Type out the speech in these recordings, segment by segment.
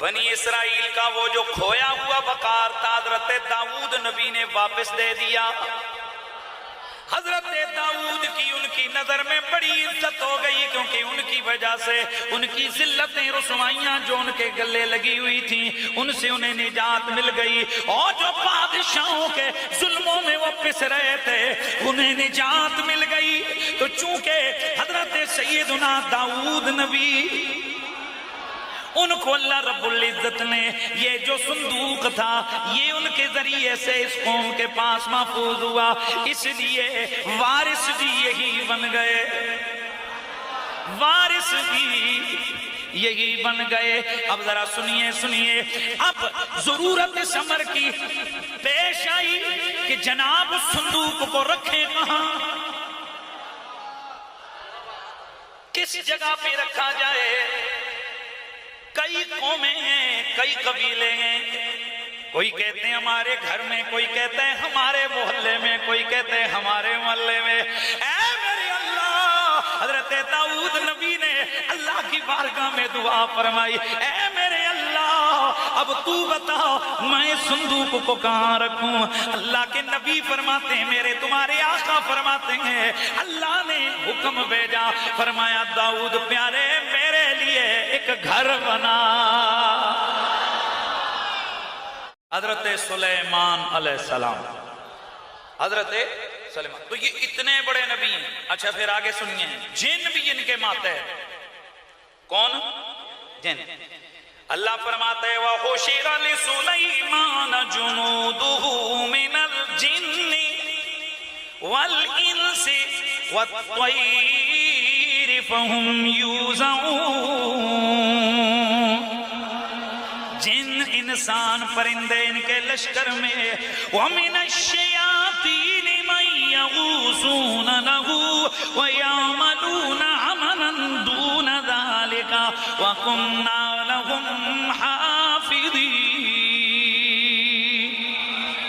بنی اسرائیل کا وہ جو کھویا ہوا وقار تھا حضرت داؤد نبی نے واپس دے دیا۔ حضرت داؤد کی ان کی نظر میں بڑی عزت ہو گئی، کیونکہ ان کی وجہ سے ان کی ذلتیں رسوائیاں جو ان کے گلے لگی ہوئی تھیں ان سے انہیں نجات مل گئی، اور جو بادشاہوں کے ظلموں میں وہ پس رہے تھے انہیں نجات مل گئی۔ تو چونکہ حضرت سیدنا داؤد نبی ان کو اللہ رب العزت نے یہ جو صندوق تھا یہ ان کے ذریعے سے اس قوم کے پاس محفوظ ہوا، اس لیے وارث بھی یہی بن گئے، وارث بھی یہی بن گئے۔ اب ذرا سنیے، اب ضرورت اس امر کی پیش آئی کہ جناب اس صندوق کو رکھیں کہاں، کس جگہ پہ رکھا جائے؟ کئی قومیں ہیں، کئی قبیلے ہیں، کوئی کہتے ہیں ہمارے گھر میں، کوئی کہتے ہیں ہمارے محلے میں، کوئی کہتے ہیں ہمارے محلے میں۔ اے میرے اللہ، حضرت داؤد نبی نے اللہ کی بارگاہ میں دعا فرمائی، اے میرے اللہ اب تو بتا میں صندوق کو کہاں رکھوں؟ اللہ کے نبی فرماتے ہیں، میرے تمہارے آقا فرماتے ہیں، اللہ نے حکم بھیجا، فرمایا داؤد پیارے میرے لیے ایک گھر بنا۔ حضرت سلیمان علیہ السلام، حضرت سلیمان، تو یہ اتنے بڑے نبی ہیں۔ اچھا پھر آگے سنیے، جن بھی ان کے ماتحت، کون؟ جن۔ اللہ فرماتا ہے وَحُشِرَ لِسُلَيْمَانَ جُنُودُهُ مِنَ الْجِنِّ وَالْإِنسِ وَالطَّيْرِ فَهُمْ يُوزَعُونَ۔ جن، انسان، پرندے ان کے لشکر میں، وَمِنَ الشَّيَاطِينِ مَن يَغُوصُونَ لَهُ وَيَعْمَلُونَ عَمَلًا دُونَ ذَلِكَ وَكُنَّا لَهُمْ حَافِظِينَ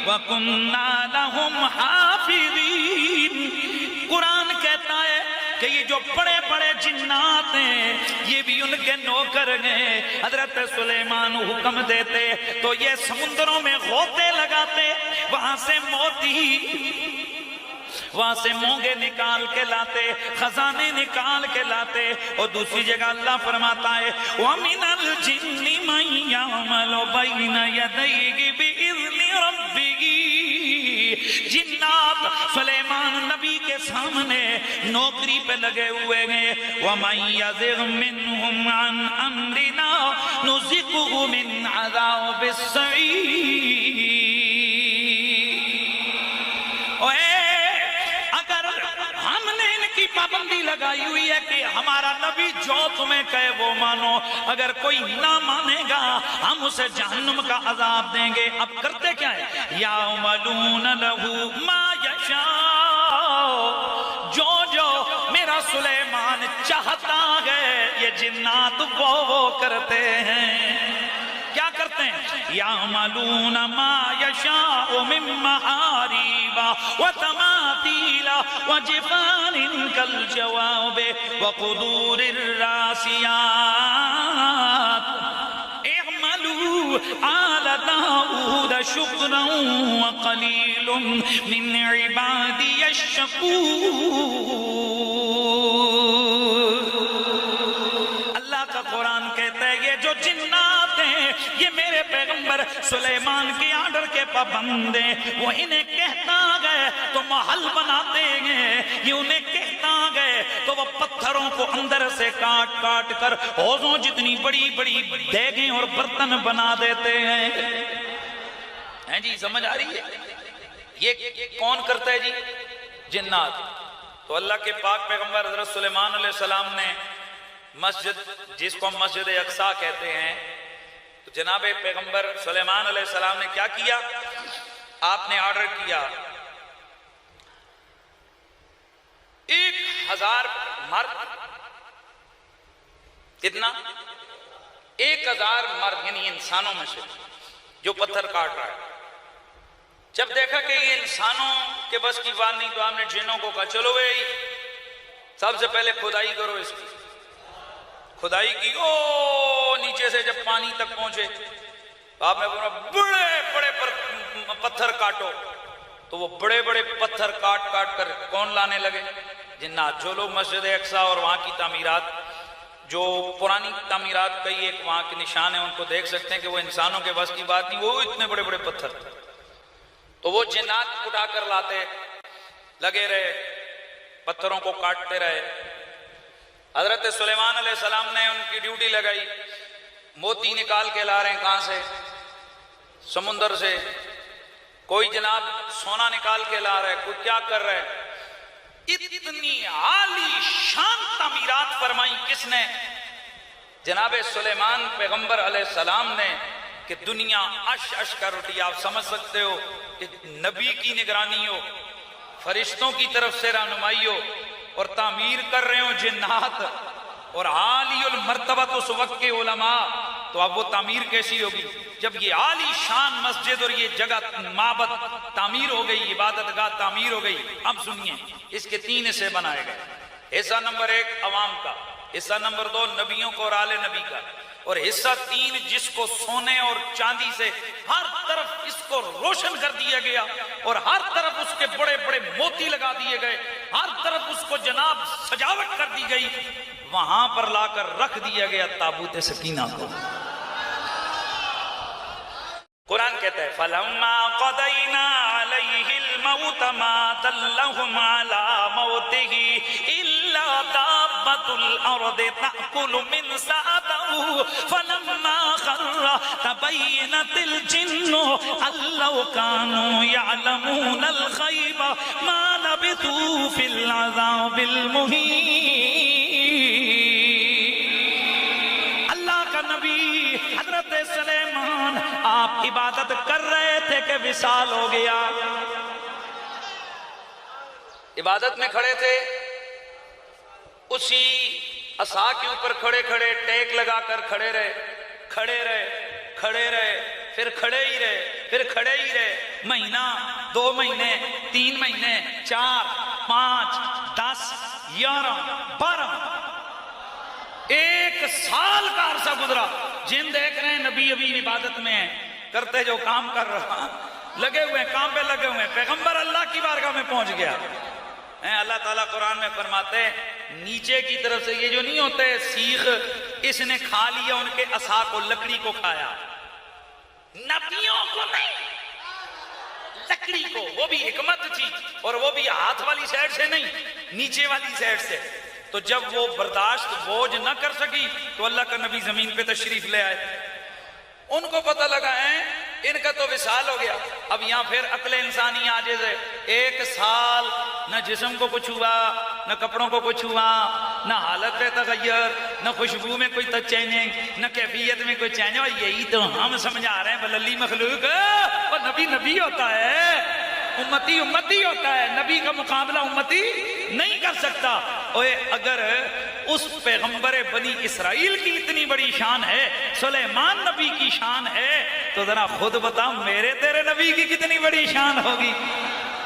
وَكُنَّا لَهُمْ حَافِظِينَ۔ قرآن کہتا ہے کہ یہ جو بڑے بڑے جنات ہیں یہ بھی ان کے نوکر ہیں۔ حضرت سلیمان حکم دیتے تو یہ سمندروں میں غوطے لگاتے، وہاں سے موتی، وہاں سے مونگے نکال کے لاتے، خزانے نکال کے لاتے۔ اور دوسری جگہ اللہ فرماتا ہے وَمِنَ الْجِنِّ مَن يَعْمَلُ بَيْنَ يَدَيْهِ بِإِذْنِ رَبِّهِ۔ جنات سلیمان نبی کے سامنے نوکری پہ لگے ہوئے ہیں۔ وَمَن يَزِغْ مِنْهُمْ عَنْ أَمْرِنَا نُذِقْهُ مِنْ عَذَابِ السَّعِيرِ۔ پابندی لگائی ہوئی ہے کہ ہمارا نبی جو تمہیں کہے وہ مانو، اگر کوئی نہ مانے گا ہم اسے جہنم کا عذاب دیں گے۔ اب کرتے کیا ہے؟ یعملون لہ ما یشاء، جو میرا سلیمان چاہتا ہے یہ جنات وہ کرتے ہیں۔ کیا کرتے ہیں؟ یعملون ما یشاء من محاریب وتماثیل وجفان کالجواب وقدور الراسیات۔ اعملوا آل داؤد شکرا وقلیل من عبادی الشکور۔ اللہ کا قرآن کہتا ہے یہ جو جنات ہیں یہ میرے پیغمبر سلیمان کے آرڈر کے پابند ہیں۔ وہ انہیں کہتا گئے تو محل بناتے ہیں، یہ انہیں کہتا گئے تو وہ پتھروں کو اندر سے کاٹ کاٹ کر حوضوں جتنی بڑی بڑی دیگیں اور برتن بنا دیتے ہیں۔ ہیں جی سمجھ آ رہی ہے؟ یہ کون کرتا ہے جی؟ جنات۔ تو اللہ کے پاک پیغمبر حضرت سلیمان علیہ السلام نے مسجد، جس کو مسجد اقصیٰ کہتے ہیں، تو جناب پیغمبر سلیمان علیہ السلام نے کیا کیا؟ آپ نے آرڈر کیا 1000 مرد، کتنا؟ 1000 مرد، یعنی انسانوں میں سے جو پتھر کاٹ رہا ہے۔ جب دیکھا کہ یہ انسانوں کے بس کی بات نہیں تو آپ نے جنوں کو کہا چلو بھائی سب سے پہلے کھدائی کرو اس کی، کھدائی کی، او نیچے سے جب پانی تک پہنچے آپ نے بولا بڑے بڑے پتھر کاٹو، تو وہ بڑے بڑے پتھر کاٹ کاٹ کر کون لانے لگے؟ جنات۔ جو لوگ مسجد اقصی اور وہاں کی تعمیرات، جو پرانی تعمیرات کئی ایک وہاں کے نشان ہیں، ان کو دیکھ سکتے ہیں کہ وہ انسانوں کے بس کی بات نہیں، وہ اتنے بڑے بڑے پتھر، تو وہ جنات اٹھا کر لاتے، لگے رہے، پتھروں کو کاٹتے رہے۔ حضرت سلیمان علیہ السلام نے ان کی ڈیوٹی لگائی، موتی نکال کے لا رہے ہیں، کہاں سے؟ سمندر سے۔ کوئی جناب سونا نکال کے لا رہا ہے، کوئی کیا کر رہا ہے۔ اتنی عالی شان تعمیرات فرمائی کس نے؟ جناب سلیمان پیغمبر علیہ السلام نے، کہ دنیا عش عش کر اٹھی۔ آپ سمجھ سکتے ہو کہ نبی کی نگرانی ہو، فرشتوں کی طرف سے رہنمائی ہو، اور تعمیر کر رہے ہوں جنات اور عالی المرتبہ اس وقت کے علماء، تو اب وہ تعمیر کیسی ہوگی؟ جب یہ عالی شان مسجد اور یہ جگہ معبد تعمیر ہو گئی، عبادت گاہ تعمیر ہو گئی، اب سنیے اس کے 3 حصے بنائے گئے۔ حصہ نمبر 1 عوام کا، حصہ نمبر 2 نبیوں کو اور آل نبی کا، اور حصہ 3 جس کو سونے اور چاندی سے ہر طرف اس کو روشن کر دیا گیا، اور ہر طرف اس کے بڑے بڑے موتی لگا دیے گئے، ہر طرف اس کو جناب سجاوٹ کر دی گئی، وہاں پر لا کر رکھ دیا گیا تابوت سکینہ کو۔ قرآن کہتا ہے فَلَمَّا قَضَيْنَا عَلَيْهِ الْمَوْتَ مَا دَلَّهُمْ عَلَى مَوْتِهِ إِلَّا دَابَّةُ الْأَرْضِ تَأْكُلُ مِنْ سَأَتَهُ فَلَمَّا خَرَّ تَبَيَّنَتِ الْجِنُّ أَن لَّوْ كَانُوا يَعْلَمُونَ الْغَيْبَ مَا لَبِثُوا فِي الْعَذَابِ الْمُهِينِ۔ اللہ کا نبی حضرت سلیمان آپ عبادت کر رہے تھے کہ وصال ہو گیا، عبادت میں کھڑے تھے، اسی عصا کے اوپر کھڑے کھڑے ٹیک لگا کر کھڑے رہے، کھڑے رہے، کھڑے رہے، پھر کھڑے ہی رہے، پھر کھڑے ہی رہے، مہینہ، 2 مہینے، 3 مہینے، 4، 5، 10، 11، 12، 1 سال کا عرصہ گزرا۔ جن دیکھ رہے ہیں نبی ابھی عبادت میں ہیں، کرتے جو کام کر رہا، لگے ہوئے ہیں، کام پہ لگے ہوئے ہیں، پیغمبر اللہ کی بارگاہ میں پہنچ گیا۔ اللہ تعالیٰ قرآن میں فرماتے ہیں نیچے کی طرف سے یہ جو نہیں ہوتے سیخ، اس نے کھا لیا ان کے عصا کو، لکڑی کو کھایا، نبیوں کو نہیں، لکڑی کو، وہ بھی حکمت تھی، اور وہ بھی ہاتھ والی سائڈ سے نہیں، نیچے والی سائڈ سے۔ تو جب وہ برداشت بوجھ نہ کر سکی تو اللہ کا نبی زمین پہ تشریف لے آئے، ان کو پتہ لگا ہے ان کا تو وصال ہو گیا۔ اب یہاں پھر عقل انسانی عاجز ہے، 1 سال نہ جسم کو کچھ ہوا، نہ کپڑوں کو کچھ ہوا، نہ حالت میں تغیر، نہ خوشبو میں کوئی چینج، نہ کیفیت میں کوئی چینج، اور یہی تو ہم سمجھا رہے ہیں بللی مخلوق، اور نبی نبی ہوتا ہے، امتی امتی ہوتا ہے، نبی کا مقابلہ امتی نہیں کر سکتا۔ اور اگر اس پیغمبر بنی اسرائیل کی اتنی بڑی شان ہے، سلیمان نبی کی شان ہے، تو ذرا خود بتا میرے تیرے نبی کی کتنی بڑی شان ہوگی۔